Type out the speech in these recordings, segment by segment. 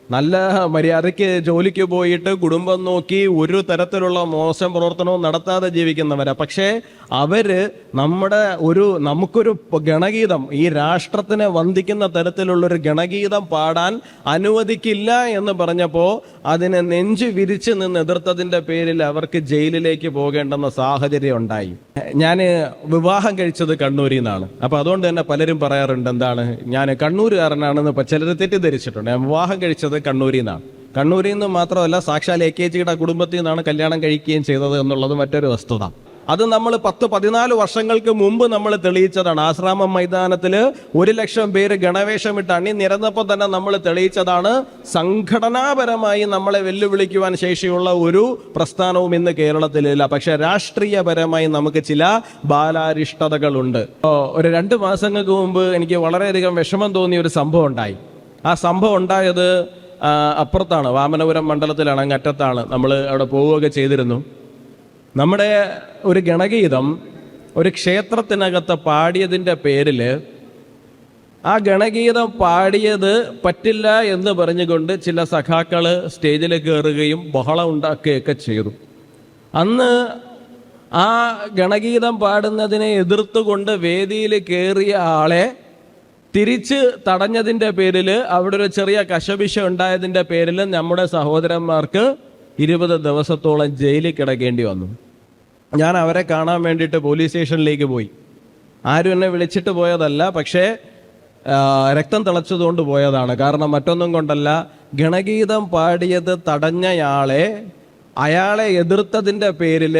നല്ല മര്യാദയ്ക്ക് ജോലിക്ക് പോയിട്ട് കുടുംബം നോക്കി ഒരു തരത്തിലുള്ള മോശം പ്രവർത്തനവും നടത്താതെ ജീവിക്കുന്നവരാ. പക്ഷേ അവര് നമുക്കൊരു ഗണഗീതം, ഈ രാഷ്ട്രത്തിനെ വന്ദിക്കുന്ന തരത്തിലുള്ളൊരു ഗണഗീതം പാടാൻ അനുവദിക്കില്ല എന്ന് പറഞ്ഞപ്പോൾ അതിനെ നെഞ്ചു വിരിച്ച് നിന്ന് എതിർത്തതിൻ്റെ പേരിൽ അവർക്ക് ജയിലിലേക്ക് പോകേണ്ടെന്ന സാഹചര്യം ഉണ്ടായി. ഞാൻ വിവാഹം കഴിച്ചത് കണ്ണൂരിൽ നിന്നാണ്. അപ്പോൾ അതുകൊണ്ട് തന്നെ പലരും പറയാറുണ്ട്, എന്താണ് ഞാൻ കണ്ണൂരുകാരനാണെന്ന് ചിലർ തെറ്റിദ്ധരിച്ചിട്ടുണ്ട്. ഞാൻ വിവാഹം കഴിച്ചത് കണ്ണൂരിൽ നിന്നാണ്. കണ്ണൂരിൽ നിന്ന് മാത്രമല്ല, സാക്ഷാൽ AKGയുടെ കുടുംബത്തിൽ നിന്നാണ് കല്യാണം കഴിക്കുകയും ചെയ്തത് എന്നുള്ളത് മറ്റൊരു വസ്തുത. അത് നമ്മൾ 10-14 വർഷങ്ങൾക്ക് മുമ്പ് നമ്മൾ തെളിയിച്ചതാണ്. ആശ്രാമം മൈതാനത്തിൽ 1,00,000 പേര് ഗണവേഷമിട്ട് അണിനിരന്നപ്പോൾ തന്നെ നമ്മൾ തെളിയിച്ചതാണ്. സംഘടനാപരമായി നമ്മളെ വെല്ലുവിളിക്കുവാൻ ശേഷിയുള്ള ഒരു പ്രസ്ഥാനവും ഇന്ന് കേരളത്തിലില്ല. പക്ഷെ രാഷ്ട്രീയപരമായി നമുക്ക് ചില ബാലാരിഷ്ടതകളുണ്ട്. ഒരു 2 മാസങ്ങൾക്ക് മുമ്പ് എനിക്ക് വളരെയധികം വിഷമം തോന്നിയ ഒരു സംഭവം ഉണ്ടായി. ആ സംഭവം ഉണ്ടായത് അപ്പുറത്താണ്, വാമനപുരം മണ്ഡലത്തിലാണ്, അങ്ങറ്റത്താണ്. നമ്മൾ അവിടെ പോവുകയൊക്കെ ചെയ്തിരുന്നു. നമ്മുടെ ഒരു ഗണഗീതം ഒരു ക്ഷേത്രത്തിനകത്ത് പാടിയതിൻ്റെ പേരിൽ ആ ഗണഗീതം പാടിയത് പറ്റില്ല എന്ന് പറഞ്ഞുകൊണ്ട് ചില സഖാക്കൾ സ്റ്റേജിൽ കയറുകയും ബഹളം ഉണ്ടാക്കുകയൊക്കെ ചെയ്തു. അന്ന് ആ ഗണഗീതം പാടുന്നതിനെ എതിർത്തുകൊണ്ട് വേദിയിൽ കയറിയ ആളെ തിരിച്ച് തടഞ്ഞതിൻ്റെ പേരിൽ, അവിടെ ഒരു ചെറിയ കശപിശ ഉണ്ടായതിൻ്റെ പേരിൽ നമ്മുടെ സഹോദരന്മാർക്ക് 20 ദിവസത്തോളം ജയിലിൽ കിടക്കേണ്ടി വന്നു. ഞാൻ അവരെ കാണാൻ വേണ്ടിയിട്ട് പോലീസ് സ്റ്റേഷനിലേക്ക് പോയി. ആരും എന്നെ വിളിച്ചിട്ട് പോയതല്ല, പക്ഷേ രക്തം തിളച്ചതുകൊണ്ട് പോയതാണ്. കാരണം മറ്റൊന്നും കൊണ്ടല്ല, ഗണഗീതം പാടിയത് തടഞ്ഞയാളെ, അയാളെ എതിർത്തതിൻ്റെ പേരിൽ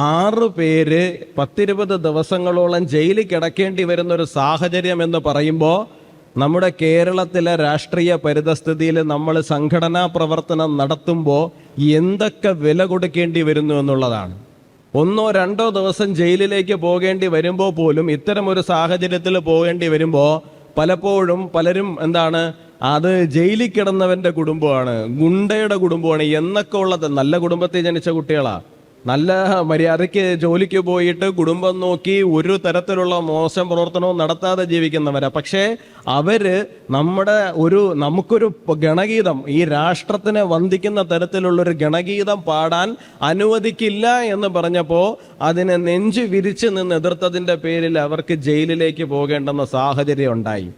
6 പേര് 10-20 ദിവസങ്ങളോളം ജയിലിൽ കിടക്കേണ്ടി വരുന്നൊരു സാഹചര്യം എന്ന് പറയുമ്പോൾ, നമ്മുടെ കേരളത്തിലെ രാഷ്ട്രീയ പരിതസ്ഥിതിയിൽ നമ്മൾ സംഘടനാ പ്രവർത്തനം നടത്തുമ്പോൾ എന്തൊക്കെ വില കൊടുക്കേണ്ടി വരുന്നു എന്നുള്ളതാണ്. 1-2 ദിവസം ജയിലിലേക്ക് പോകേണ്ടി വരുമ്പോൾ പോലും, ഇത്തരം ഒരു സാഹചര്യത്തിൽ പോകേണ്ടി വരുമ്പോൾ പലപ്പോഴും പലരും അത് ജയിലിൽ കിടന്നവൻ്റെ കുടുംബമാണ്, ഗുണ്ടയുടെ കുടുംബമാണ് എന്നൊക്കെ ഉള്ളത്. നല്ല കുടുംബത്തിൽ ജനിച്ച കുട്ടികളാണ്, നല്ല മര്യാദയ്ക്ക് ജോലിക്ക് പോയിട്ട് കുടുംബം നോക്കി ഒരു തരത്തിലുള്ള മോശം പ്രവർത്തനവും നടത്താതെ ജീവിക്കുന്നവരാ. പക്ഷേ അവര് നമുക്കൊരു ഗണഗീതം, ഈ രാഷ്ട്രത്തിനെ വന്ദിക്കുന്ന തരത്തിലുള്ളൊരു ഗണഗീതം പാടാൻ അനുവദിക്കില്ല എന്ന് പറഞ്ഞപ്പോൾ അതിനെ നെഞ്ചു വിരിച്ച് നിന്ന് എതിർത്തതിൻ്റെ പേരിൽ അവർക്ക് ജയിലിലേക്ക് പോകേണ്ടെന്ന സാഹചര്യം ഉണ്ടായി.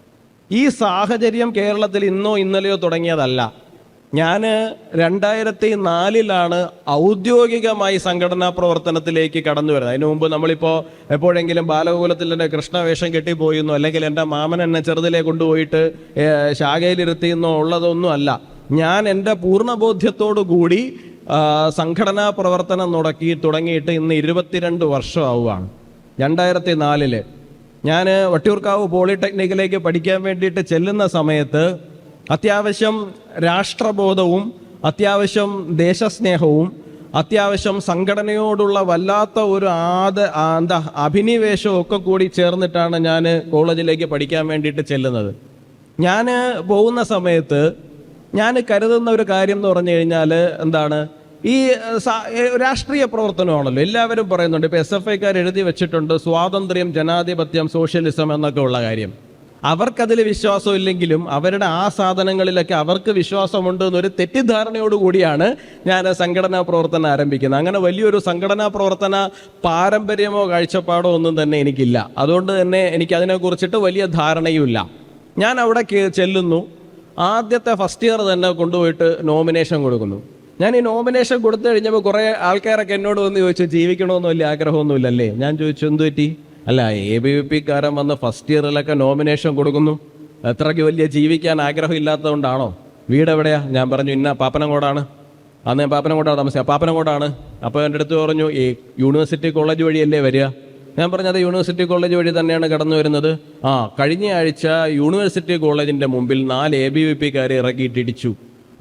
ഈ സാഹചര്യം കേരളത്തിൽ ഇന്നോ ഇന്നലെയോ തുടങ്ങിയതല്ല. ഞാൻ 2004 ഔദ്യോഗികമായി സംഘടനാ പ്രവർത്തനത്തിലേക്ക് കടന്നു വരുന്നത്. അതിനു മുമ്പ് നമ്മളിപ്പോൾ എപ്പോഴെങ്കിലും ബാലഗോകുലത്തിൽ എൻ്റെ കൃഷ്ണവേഷം കെട്ടിപ്പോയെന്നോ അല്ലെങ്കിൽ എൻ്റെ മാമൻ എന്നെ ചെറുതിലെ കൊണ്ടുപോയിട്ട് ശാഖയിലിരുത്തിയെന്നോ ഉള്ളതൊന്നും അല്ല. ഞാൻ എൻ്റെ പൂർണ്ണബോധ്യത്തോടു കൂടി സംഘടനാ പ്രവർത്തനം തുടങ്ങിയിട്ട് ഇന്ന് 22 വർഷമാവുകയാണ്. 2004 ഞാൻ വട്ടിയൂർക്കാവ് പോളിടെക്നിക്കിലേക്ക് പഠിക്കാൻ വേണ്ടിയിട്ട് ചെല്ലുന്ന സമയത്ത് അത്യാവശ്യം രാഷ്ട്രബോധവും അത്യാവശ്യം ദേശസ്നേഹവും അത്യാവശ്യം സംഘടനയോടുള്ള വല്ലാത്ത ഒരു അഭിനിവേശവും ഒക്കെ കൂടി ചേർന്നിട്ടാണ് ഞാൻ കോളേജിലേക്ക് പഠിക്കാൻ വേണ്ടിയിട്ട് ചെല്ലുന്നത്. ഞാൻ പോകുന്ന സമയത്ത് ഞാൻ കരുതുന്ന ഒരു കാര്യം എന്ന് പറഞ്ഞു കഴിഞ്ഞാൽ ഈ രാഷ്ട്രീയ പ്രവർത്തനമാണല്ലോ. എല്ലാവരും പറയുന്നുണ്ട്, ഇപ്പോൾ SFIക്കാർ എഴുതി വെച്ചിട്ടുണ്ട് സ്വാതന്ത്ര്യം, ജനാധിപത്യം, സോഷ്യലിസം എന്നൊക്കെ ഉള്ള കാര്യം. അവർക്കതിൽ വിശ്വാസം ഇല്ലെങ്കിലും അവരുടെ ആ സാധനങ്ങളിലൊക്കെ അവർക്ക് വിശ്വാസമുണ്ട് എന്നൊരു തെറ്റിദ്ധാരണയോടുകൂടിയാണ് ഞാൻ സംഘടനാ പ്രവർത്തനം ആരംഭിക്കുന്നത്. അങ്ങനെ വലിയൊരു സംഘടനാ പ്രവർത്തന പാരമ്പര്യമോ കാഴ്ചപ്പാടോ ഒന്നും തന്നെ എനിക്കില്ല. അതുകൊണ്ട് തന്നെ എനിക്കതിനെക്കുറിച്ചിട്ട് വലിയ ധാരണയുമില്ല. ഞാൻ അവിടെ ചെല്ലുന്നു. ആദ്യത്തെ ഫസ്റ്റ് ഇയർ തന്നെ കൊണ്ടുപോയിട്ട് നോമിനേഷൻ കൊടുക്കുന്നു. ഞാൻ ഈ നോമിനേഷൻ കൊടുത്തു കഴിഞ്ഞപ്പോൾ കുറേ ആൾക്കാരൊക്കെ എന്നോട് വന്ന് ചോദിച്ചു, ജീവിക്കണമെന്ന് വലിയ ആഗ്രഹമൊന്നുമില്ലല്ലേ? ഞാൻ ചോദിച്ചു, എന്തു പറ്റി? അല്ല, ABVP-കാരൻ വന്ന് ഫസ്റ്റ് ഇയറിലൊക്കെ നോമിനേഷൻ കൊടുക്കുന്നു, അത്രയ്ക്ക് വലിയ ജീവിക്കാൻ ആഗ്രഹം ഇല്ലാത്തതുകൊണ്ടാണോ? വീട് എവിടെയാ? ഞാൻ പറഞ്ഞു, ഇന്ന പാപ്പനംകോടാണ്. അന്ന് ഞാൻ പാപ്പനംകോടാണ് താമസിക്കുക. പാപ്പനംകോടാണ്. അപ്പോൾ എൻ്റെ അടുത്ത് പറഞ്ഞു, ഈ യൂണിവേഴ്സിറ്റി കോളേജ് വഴിയല്ലേ വരിക? ഞാൻ പറഞ്ഞത് യൂണിവേഴ്സിറ്റി കോളേജ് വഴി തന്നെയാണ് കടന്നു വരുന്നത്. കഴിഞ്ഞ ആഴ്ച യൂണിവേഴ്സിറ്റി കോളേജിൻ്റെ മുമ്പിൽ 4 ABVP-കാരെ ഇറക്കിയിട്ടിടിച്ചു.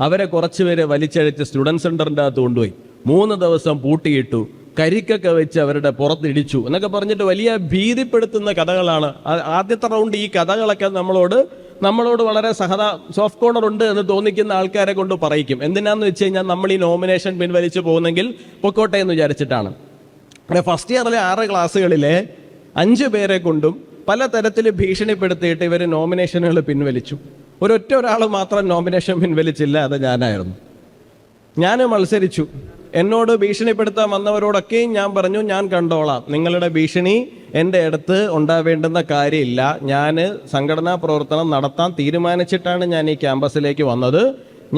അവരെ കുറച്ചുപേരെ വലിച്ചഴിച്ച് സ്റ്റുഡൻറ് സെൻ്ററിൻ്റെ അകത്ത് കൊണ്ടുപോയി 3 ദിവസം പൂട്ടിയിട്ടു, കരിക്കൊക്കെ വെച്ച് അവരുടെ പുറത്തിടിച്ചു എന്നൊക്കെ പറഞ്ഞിട്ട് വലിയ ഭീതിപ്പെടുത്തുന്ന കഥകളാണ്. ആദ്യത്തെ റൗണ്ട് ഈ കഥകളൊക്കെ നമ്മളോട് വളരെ സോഫ്റ്റ് കോർണർ ഉണ്ട് എന്ന് തോന്നിക്കുന്ന ആൾക്കാരെ കൊണ്ട് പറയിക്കും. എന്തിനാന്ന് വെച്ച് കഴിഞ്ഞാൽ നമ്മൾ ഈ നോമിനേഷൻ പിൻവലിച്ച് പോകുന്നെങ്കിൽ പൊക്കോട്ടെ എന്ന് വിചാരിച്ചിട്ടാണ്. ഫസ്റ്റ് ഇയറിലെ 6 ക്ലാസ്സുകളിലെ 5 പേരെ കൊണ്ടും പലതരത്തിൽ ഭീഷണിപ്പെടുത്തിയിട്ട് ഇവർ നോമിനേഷനുകൾ പിൻവലിച്ചു. ഒരാൾ മാത്രം നോമിനേഷൻ പിൻവലിച്ചില്ല, അത് ഞാനായിരുന്നു. ഞാൻ മത്സരിച്ചു. എന്നോട് ഭീഷണിപ്പെടുത്താൻ വന്നവരോടൊക്കെയും ഞാൻ പറഞ്ഞു, ഞാൻ കണ്ടോളാം, നിങ്ങളുടെ ഭീഷണി എൻ്റെ അടുത്ത് ഉണ്ടാവേണ്ടുന്ന കാര്യമില്ല. ഞാൻ സംഘടനാ പ്രവർത്തനം നടത്താൻ തീരുമാനിച്ചിട്ടാണ് ഞാൻ ഈ ക്യാമ്പസിലേക്ക് വന്നത്.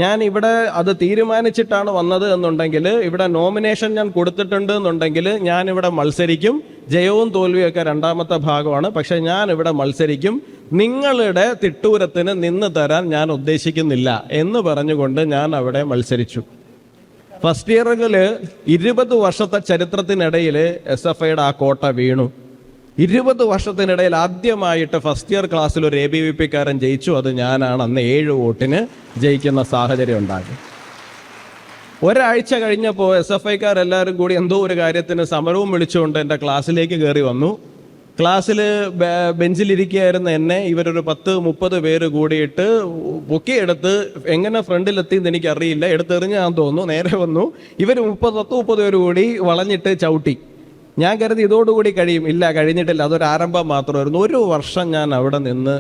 ഞാൻ ഇവിടെ അത് തീരുമാനിച്ചിട്ടാണ് വന്നത് എന്നുണ്ടെങ്കിൽ, ഇവിടെ നോമിനേഷൻ ഞാൻ കൊടുത്തിട്ടുണ്ട് എന്നുണ്ടെങ്കിൽ ഞാൻ ഇവിടെ മത്സരിക്കും. ജയവും തോൽവിയൊക്കെ രണ്ടാമത്തെ ഭാഗമാണ്. പക്ഷെ ഞാൻ ഇവിടെ മത്സരിക്കും. നിങ്ങളുടെ തിട്ടൂരത്തിന് നിന്ന് തരാൻ ഞാൻ ഉദ്ദേശിക്കുന്നില്ല എന്ന് പറഞ്ഞുകൊണ്ട് ഞാൻ അവിടെ മത്സരിച്ചു. ഫസ്റ്റ് ഇയറുകൾ 20 വർഷത്തെ ചരിത്രത്തിനിടയിൽ SFIയുടെ ആ കോട്ട വീണു. 20 വർഷത്തിനിടയിൽ ആദ്യമായിട്ട് ഫസ്റ്റ് ഇയർ ക്ലാസ്സിൽ ഒരു ABVP-കാരൻ ജയിച്ചു. അത് ഞാനാണ്. അന്ന് 7 വോട്ടിന് ജയിക്കുന്ന സാഹചര്യം ഉണ്ടാക്കി. ഒരാഴ്ച കഴിഞ്ഞപ്പോൾ SFIക്കാരെല്ലാവരും കൂടി എന്തോ ഒരു കാര്യത്തിന് സമരവും വിളിച്ചുകൊണ്ട് എൻ്റെ ക്ലാസ്സിലേക്ക് കയറി വന്നു. ക്ലാസ്സിൽ ബെഞ്ചിലിരിക്കുകയായിരുന്ന എന്നെ ഇവരൊരു 10-30 പേര് കൂടിയിട്ട് പൊക്കിയെടുത്ത് എങ്ങനെ ഫ്രണ്ടിലെത്തിയെന്ന് എനിക്കറിയില്ല, എടുത്തെറിഞ്ഞാന്ന് തോന്നുന്നു. നേരെ വന്നു. ഇവർ 30 പേര് കൂടി വളഞ്ഞിട്ട് ചവിട്ടി. ഞാൻ കരുതി ഇതോടുകൂടി കഴിയും. ഇല്ല, കഴിഞ്ഞിട്ടില്ല. അതൊരു ആരംഭം മാത്രമായിരുന്നു. 1 വർഷം ഞാൻ അവിടെ നിന്ന്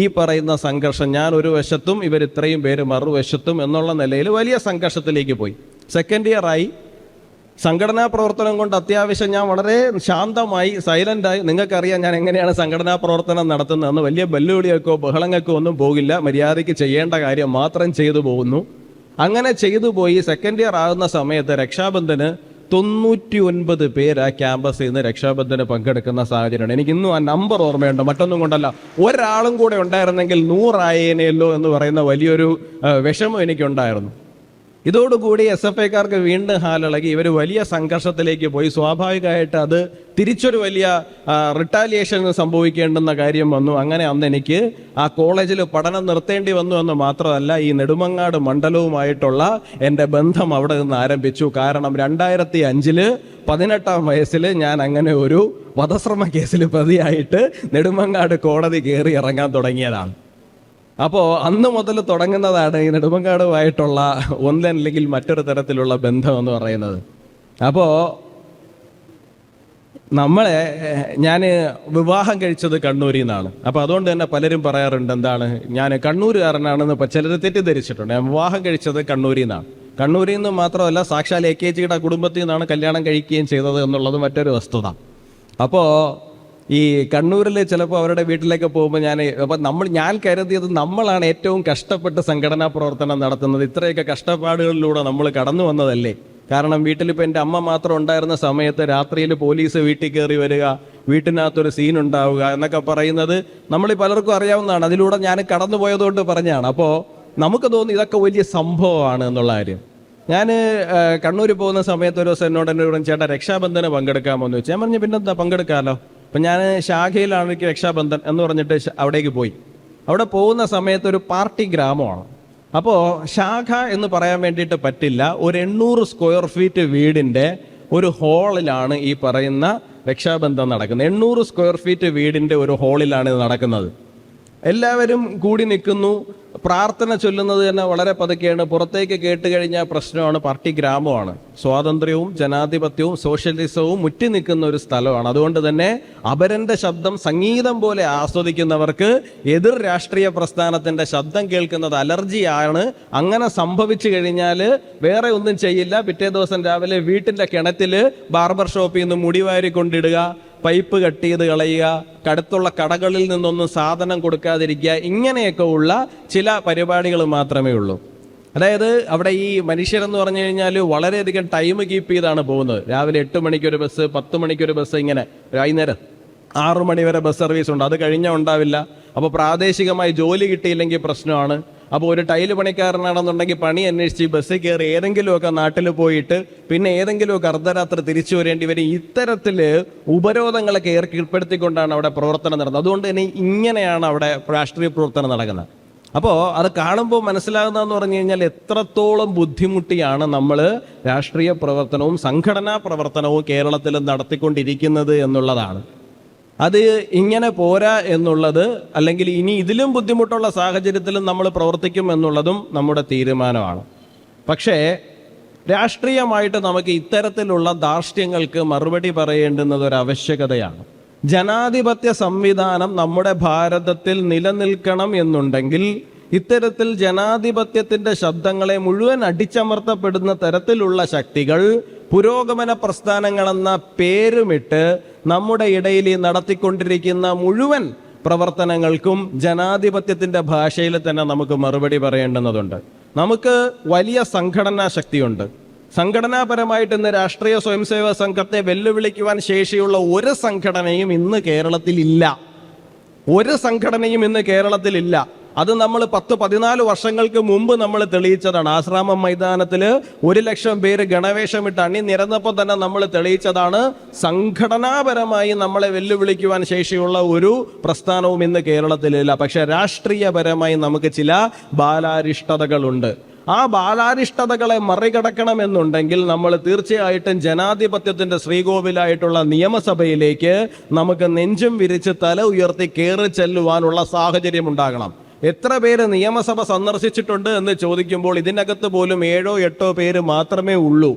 ഈ പറയുന്ന സംഘർഷം, ഞാൻ ഒരു വശത്തും ഇവർ ഇത്രയും പേര് മറുവശത്തും എന്നുള്ള നിലയിൽ വലിയ സംഘർഷത്തിലേക്ക് പോയി. സെക്കൻഡ് ഇയർ ആയി. സംഘടനാ പ്രവർത്തനം കൊണ്ട് അത്യാവശ്യം ഞാൻ വളരെ ശാന്തമായി, സൈലൻ്റായി. നിങ്ങൾക്കറിയാം ഞാൻ എങ്ങനെയാണ് സംഘടനാ പ്രവർത്തനം നടത്തുന്നതെന്ന്. വലിയ ബല്ലുവിളിയൊക്കെ ബഹളങ്ങൾക്കോ ഒന്നും പോകില്ല. മര്യാദയ്ക്ക് ചെയ്യേണ്ട കാര്യം മാത്രം ചെയ്തു പോകുന്നു. അങ്ങനെ ചെയ്തു പോയി. സെക്കൻഡ് ഇയർ ആകുന്ന സമയത്ത് രക്ഷാബന്ധന് 99 പേര് ആ ക്യാമ്പസിൽ നിന്ന് രക്ഷാബന്ധന് പങ്കെടുക്കുന്ന സാഹചര്യമാണ്. എനിക്ക് ഇന്നും ആ നമ്പർ ഓർമ്മയുണ്ട്. മറ്റൊന്നും കൊണ്ടല്ല, ഒരാളും കൂടെ ഉണ്ടായിരുന്നെങ്കിൽ 100 ആയേനെയല്ലോ എന്ന് പറയുന്ന വലിയൊരു വിഷമം എനിക്കുണ്ടായിരുന്നു. ഇതോടുകൂടി SFIക്കാർക്ക് വീണ്ടും ഹാലിളകി. ഇവർ വലിയ സംഘർഷത്തിലേക്ക് പോയി. സ്വാഭാവികമായിട്ട് അത് തിരിച്ചൊരു വലിയ റിട്ടാലിയേഷൻ സംഭവിക്കേണ്ടുന്ന കാര്യം വന്നു. അങ്ങനെ അന്ന് എനിക്ക് ആ കോളേജിൽ പഠനം നിർത്തേണ്ടി വന്നു എന്ന് മാത്രമല്ല, ഈ നെടുമങ്ങാട് മണ്ഡലവുമായിട്ടുള്ള എൻ്റെ ബന്ധം അവിടെ നിന്ന് ആരംഭിച്ചു. കാരണം 2005 18-ാം വയസ്സിൽ ഞാൻ അങ്ങനെ ഒരു വധശ്രമ കേസിൽ പ്രതിയായിട്ട് നെടുമങ്ങാട് കോടതി കയറി ഇറങ്ങാൻ തുടങ്ങിയതാണ്. അപ്പോൾ അന്ന് മുതൽ തുടങ്ങുന്നതാണ് ഈ നെടുമങ്ങാടുമായിട്ടുള്ള ഒന്നല്ലെങ്കിൽ മറ്റൊരു തരത്തിലുള്ള ബന്ധം എന്ന് പറയുന്നത്. അപ്പോൾ ഞാൻ വിവാഹം കഴിച്ചത് കണ്ണൂരിൽ നിന്നാണ്. അപ്പോൾ അതുകൊണ്ട് തന്നെ പലരും പറയാറുണ്ട്, എന്താണ് ഞാൻ കണ്ണൂരുകാരനാണെന്ന് ചിലർ തെറ്റിദ്ധരിച്ചിട്ടുണ്ട്. ഞാൻ വിവാഹം കഴിച്ചത് കണ്ണൂരിൽ നിന്നാണ്. കണ്ണൂരിൽ നിന്ന് മാത്രമല്ല, സാക്ഷാൽ AKGയുടെ കുടുംബത്തിൽ നിന്നാണ് കല്യാണം കഴിക്കുകയും ചെയ്തത് എന്നുള്ളത് മറ്റൊരു വസ്തുത. അപ്പോൾ ഈ കണ്ണൂരിൽ ചിലപ്പോൾ അവരുടെ വീട്ടിലേക്ക് പോകുമ്പോൾ ഞാൻ കരുതിയത് നമ്മളാണ് ഏറ്റവും കഷ്ടപ്പെട്ട് സംഘടനാ പ്രവർത്തനം നടത്തുന്നത്. ഇത്രയൊക്കെ കഷ്ടപ്പാടുകളിലൂടെ നമ്മൾ കടന്നു വന്നതല്ലേ. കാരണം വീട്ടിലിപ്പോൾ എൻ്റെ അമ്മ മാത്രം ഉണ്ടായിരുന്ന സമയത്ത് രാത്രിയിൽ പോലീസ് വീട്ടിൽ കയറി വരിക, വീട്ടിനകത്തൊരു സീൻ ഉണ്ടാവുക എന്നൊക്കെ പറയുന്നത് നമ്മൾ പലർക്കും അറിയാവുന്നതാണ്. അതിലൂടെ ഞാൻ കടന്നു പോയതുകൊണ്ട് പറഞ്ഞാണ്. അപ്പോൾ നമുക്ക് തോന്നി ഇതൊക്കെ വലിയ സംഭവമാണ് എന്നുള്ള കാര്യം. ഞാൻ കണ്ണൂർ പോകുന്ന സമയത്ത് ഒരു ദിവസം എന്നോട് ചേട്ടാ രക്ഷാബന്ധന് പങ്കെടുക്കാമോ എന്ന് ചോദിച്ചു. ഞാൻ പറഞ്ഞു പിന്നെന്താ, പങ്കെടുക്കാമല്ലോ. അപ്പം ഞാൻ ശാഖയിലാണ് എനിക്ക് രക്ഷാബന്ധൻ എന്ന് പറഞ്ഞിട്ട് അവിടേക്ക് പോയി. അവിടെ പോകുന്ന സമയത്ത് ഒരു പാർട്ടി ഗ്രാമമാണ്. അപ്പോൾ ശാഖ എന്ന് പറയാൻ വേണ്ടിയിട്ട് പറ്റില്ല. ഒരു 800 സ്ക്വയർ ഫീറ്റ് വീടിൻ്റെ ഒരു ഹാളിലാണ് ഈ പറയുന്ന രക്ഷാബന്ധം നടക്കുന്നത്. 800 സ്ക്വയർ ഫീറ്റ് വീടിൻ്റെ ഒരു ഹാളിലാണ് ഇത് നടക്കുന്നത്. എല്ലാവരും കൂടി നിൽക്കുന്നു. പ്രാർത്ഥന ചൊല്ലുന്നത് തന്നെ വളരെ പതുക്കെയാണ്. പുറത്തേക്ക് കേട്ട് കഴിഞ്ഞാൽ പ്രശ്നമാണ്. പാർട്ടി ഗ്രാമമാണ്. സ്വാതന്ത്ര്യവും ജനാധിപത്യവും സോഷ്യലിസവും മുറ്റി നിൽക്കുന്ന ഒരു സ്ഥലമാണ്. അതുകൊണ്ട് തന്നെ അപരന്റെ ശബ്ദം സംഗീതം പോലെ ആസ്വദിക്കുന്നവർക്ക് എതിർ രാഷ്ട്രീയ പ്രസ്ഥാനത്തിന്റെ ശബ്ദം കേൾക്കുന്നത് അലർജിയാണ്. അങ്ങനെ സംഭവിച്ചു കഴിഞ്ഞാൽ വേറെ ഒന്നും ചെയ്യില്ല. പിറ്റേ ദിവസം രാവിലെ വീട്ടിൻ്റെ കിണറ്റിൽ ബാർബർ ഷോപ്പിൽ നിന്ന് മുടിവാരി കൊണ്ടിടുക, പൈപ്പ് കട്ട് ചെയ്ത് കളയുക, അടുത്തുള്ള കടകളിൽ നിന്നൊന്നും സാധനം കൊടുക്കാതിരിക്കുക, ഇങ്ങനെയൊക്കെ ഉള്ള ചില പരിപാടികൾ മാത്രമേ ഉള്ളൂ. അതായത് അവിടെ ഈ മനുഷ്യരെന്ന് പറഞ്ഞു കഴിഞ്ഞാൽ വളരെയധികം ടൈം കീപ്പ് ചെയ്താണ് പോകുന്നത്. രാവിലെ 8 മണിക്കൊരു ബസ്, 10 മണിക്കൊരു ബസ്, ഇങ്ങനെ വൈകുന്നേരം 6 മണി വരെ ബസ് സർവീസ് ഉണ്ട്. അത് കഴിഞ്ഞാൽ ഉണ്ടാവില്ല. അപ്പോൾ പ്രാദേശികമായി ജോലി കിട്ടിയില്ലെങ്കിൽ പ്രശ്നമാണ്. അപ്പോൾ ഒരു ടൈല് പണിക്കാരനാണെന്നുണ്ടെങ്കിൽ പണി അന്വേഷിച്ച് ബസ്സിൽ കയറി ഏതെങ്കിലുമൊക്കെ നാട്ടിൽ പോയിട്ട് പിന്നെ ഏതെങ്കിലുമൊക്കെ അർദ്ധരാത്രി തിരിച്ചു വരേണ്ടി വരും. ഇത്തരത്തിൽ ഉപരോധങ്ങളൊക്കെ ഏർപ്പെടുത്തിക്കൊണ്ടാണ് അവിടെ പ്രവർത്തനം നടന്നത്. അതുകൊണ്ട് തന്നെ ഇങ്ങനെയാണ് അവിടെ രാഷ്ട്രീയ പ്രവർത്തനം നടക്കുന്നത്. അപ്പോൾ അത് കാണുമ്പോൾ മനസ്സിലാകുന്നതെന്ന് പറഞ്ഞു കഴിഞ്ഞാൽ എത്രത്തോളം ബുദ്ധിമുട്ടിയാണ് നമ്മൾ രാഷ്ട്രീയ പ്രവർത്തനവും സംഘടനാ പ്രവർത്തനവും കേരളത്തിൽ നടത്തിക്കൊണ്ടിരിക്കുന്നത് എന്നുള്ളതാണ്. അത് ഇങ്ങനെ പോരാ എന്നുള്ളത്, അല്ലെങ്കിൽ ഇനി ഇതിലും ബുദ്ധിമുട്ടുള്ള സാഹചര്യത്തിലും നമ്മൾ പ്രവർത്തിക്കും എന്നുള്ളതും നമ്മുടെ തീരുമാനമാണ്. പക്ഷേ രാഷ്ട്രീയമായിട്ട് നമുക്ക് ഇത്തരത്തിലുള്ള ധാർഷ്ട്യങ്ങൾക്ക് മറുപടി പറയേണ്ടുന്നത് ഒരു ആവശ്യകതയാണ്. ജനാധിപത്യ സംവിധാനം നമ്മുടെ ഭാരതത്തിൽ നിലനിൽക്കണം എന്നുണ്ടെങ്കിൽ ഇത്തരത്തിൽ ജനാധിപത്യത്തിന്റെ ശബ്ദങ്ങളെ മുഴുവൻ അടിച്ചമർത്തപ്പെടുന്ന തരത്തിലുള്ള ശക്തികൾ പുരോഗമന പ്രസ്ഥാനങ്ങളെന്ന പേരുമിട്ട് നമ്മുടെ ഇടയിൽ ഈ നടത്തിക്കൊണ്ടിരിക്കുന്ന മുഴുവൻ പ്രവർത്തനങ്ങൾക്കും ജനാധിപത്യത്തിന്റെ ഭാഷയിൽ തന്നെ നമുക്ക് മറുപടി പറയേണ്ടുന്നതുണ്ട്. നമുക്ക് വലിയ സംഘടനാ ശക്തിയുണ്ട്. സംഘടനാപരമായിട്ട് ഇന്ന് രാഷ്ട്രീയ സ്വയംസേവക സംഘത്തെ വെല്ലുവിളിക്കുവാൻ ശേഷിയുള്ള ഒരു സംഘടനയും ഇന്ന് കേരളത്തിലില്ല. ഒരു സംഘടനയും ഇന്ന് കേരളത്തിലില്ല. അത് നമ്മൾ 10-14 വർഷങ്ങൾക്ക് മുമ്പ് നമ്മൾ തെളിയിച്ചതാണ്. ആശ്രാമം മൈതാനത്തിൽ 1,00,000 പേര് ഗണവേഷമിട്ട് അണിനിരന്നപ്പോൾ തന്നെ നമ്മൾ തെളിയിച്ചതാണ്. സംഘടനാപരമായി നമ്മളെ വെല്ലുവിളിക്കുവാൻ ശേഷിയുള്ള ഒരു പ്രസ്ഥാനവും ഇന്ന് കേരളത്തിലില്ല. പക്ഷെ രാഷ്ട്രീയപരമായി നമുക്ക് ചില ബാലാരിഷ്ടതകളുണ്ട്. ആ ബാലാരിഷ്ടതകളെ മറികടക്കണമെന്നുണ്ടെങ്കിൽ നമ്മൾ തീർച്ചയായിട്ടും ജനാധിപത്യത്തിന്റെ ശ്രീകോവിലായിട്ടുള്ള നിയമസഭയിലേക്ക് നമുക്ക് നെഞ്ചും വിരിച്ച് തല ഉയർത്തി കയറി ചെല്ലുവാനുള്ള സാഹചര്യം ഉണ്ടാകണം. എത്ര പേര് നിയമസഭ സന്ദർശിച്ചിട്ടുണ്ട് എന്ന് ചോദിക്കുമ്പോൾ ഇതിനകത്ത് പോലും 7-8 പേര് മാത്രമേ ഉള്ളൂ.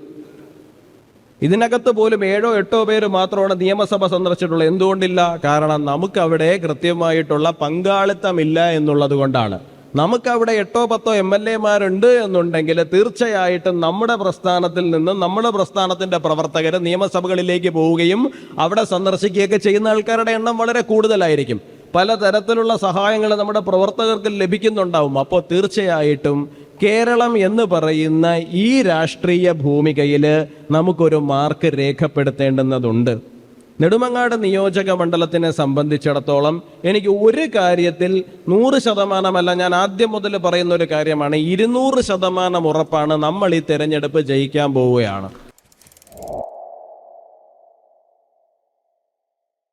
ഇതിനകത്ത് പോലും 7-8 പേര് മാത്രമാണ് നിയമസഭ സന്ദർശിച്ചിട്ടുള്ളത്. എന്തുകൊണ്ടില്ല? കാരണം നമുക്കവിടെ കൃത്യമായിട്ടുള്ള പങ്കാളിത്തമില്ല എന്നുള്ളത് കൊണ്ടാണ്. നമുക്കവിടെ 8-10 MLA-മാരുണ്ട് എന്നുണ്ടെങ്കിൽ തീർച്ചയായിട്ടും നമ്മുടെ പ്രസ്ഥാനത്തിൽ നിന്ന് നമ്മുടെ പ്രസ്ഥാനത്തിന്റെ പ്രവർത്തകർ നിയമസഭകളിലേക്ക് പോവുകയും അവിടെ സന്ദർശിക്കുകയൊക്കെ ചെയ്യുന്ന ആൾക്കാരുടെ എണ്ണം വളരെ കൂടുതലായിരിക്കും. പലതരത്തിലുള്ള സഹായങ്ങൾ നമ്മുടെ പ്രവർത്തകർക്ക് ലഭിക്കുന്നുണ്ടാവും. അപ്പോൾ തീർച്ചയായിട്ടും കേരളം എന്ന് പറയുന്ന ഈ രാഷ്ട്രീയ ഭൂമികയിൽ നമുക്കൊരു മാർക്ക് രേഖപ്പെടുത്തേണ്ടുന്നതുണ്ട്. നെടുമങ്ങാട് നിയോജക മണ്ഡലത്തിനെ സംബന്ധിച്ചിടത്തോളം എനിക്ക് ഒരു കാര്യത്തിൽ 100% ഞാൻ ആദ്യം മുതൽ പറയുന്ന ഒരു കാര്യമാണ്, 200% ഉറപ്പാണ്, നമ്മൾ ഈ തെരഞ്ഞെടുപ്പ് ജയിക്കാൻ പോവുകയാണ്.